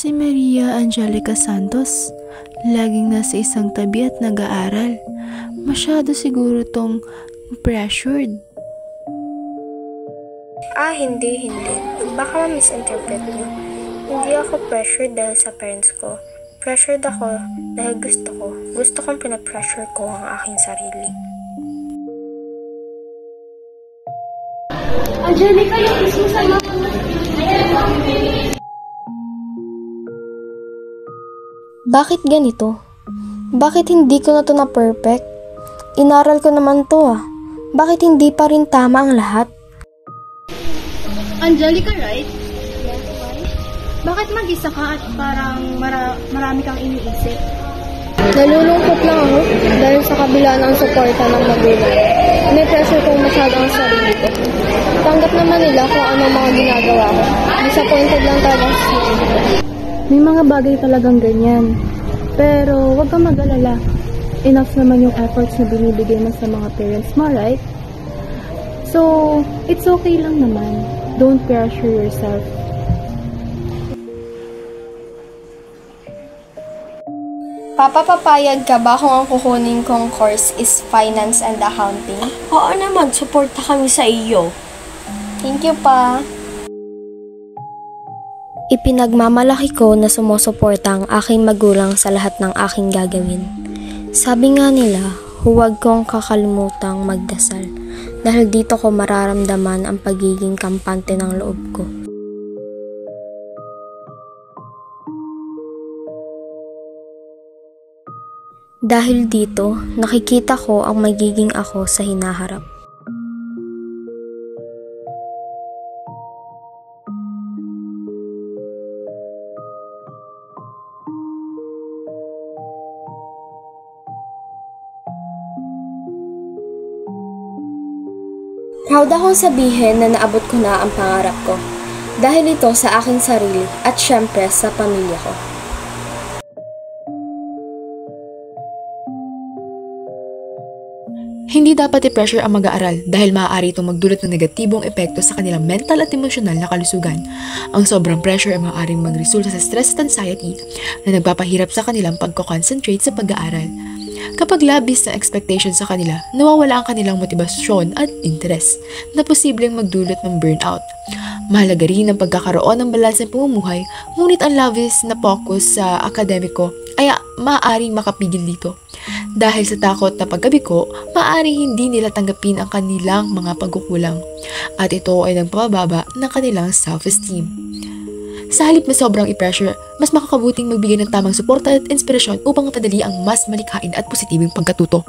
Si Maria Angelica Santos, laging nasa isang tabi at nag-aaral. Masyado siguro tong pressured. Hindi. Baka ma-misinterpret niyo. Hindi ako pressured dahil sa parents ko. Pressured ako dahil gusto ko. Gusto kong pinapressure ko ang aking sarili. Angelica, yung isang sama. Bakit ganito? Bakit hindi ko na to na perfect? Inaral ko naman to ah. Bakit hindi pa rin tama ang lahat? Angelica, right? Yes, why? Bakit mag-isa ka at parang marami kang iniisip? Nalulungkot lang ako dahil sa kabila ng suporta ng magulang. May pressure kong masyado ang sarili ko. Tanggap naman nila kung ano mga ginagawa ko. Disappointed lang talaga sa sarili ko. May mga bagay talagang ganyan. Pero huwag kang mag-alala. Enough naman yung efforts na binibigay mo sa mga parents mo, right? So, it's okay lang naman. Don't pressure yourself. Papa, papayag ka ba kung ang kukunin kong course is finance and accounting? Oo naman, suporta kami sa iyo. Thank you pa. Ipinagmamalaki ko na sumusuporta ang aking magulang sa lahat ng aking gagawin. Sabi nga nila, huwag kong kakalimutang magdasal dahil dito ko mararamdaman ang pagiging kampante ng loob ko. Dahil dito, nakikita ko ang magiging ako sa hinaharap. Proud akong sabihin na naabot ko na ang pangarap ko. Dahil ito sa aking sarili at syempre sa pamilya ko. Hindi dapat i-pressure ang mag-aaral dahil maaari itong magdulot ng negatibong epekto sa kanilang mental at emosyonal na kalusugan. Ang sobrang pressure ay maaaring magresulta sa stress at anxiety na nagpapahirap sa kanilang pagko-concentrate sa pag-aaral. Kapag labis na expectation sa kanila, nawawala ang kanilang motibasyon at interes na posibleng magdulot ng burnout. Mahalaga rin ang pagkakaroon ng balanseng pamumuhay, ngunit ang labis na focus sa akademiko ay maaaring makapigil dito. Dahil sa takot na pagkabiko, maaaring hindi nila tanggapin ang kanilang mga pagkukulang at ito ay nagpapababa ng kanilang self-esteem. Sa halip na sobrang i-pressure, mas makakabuting magbigay ng tamang suporta at inspirasyon upang mapadali ang mas malikhain at positibong pagkatuto.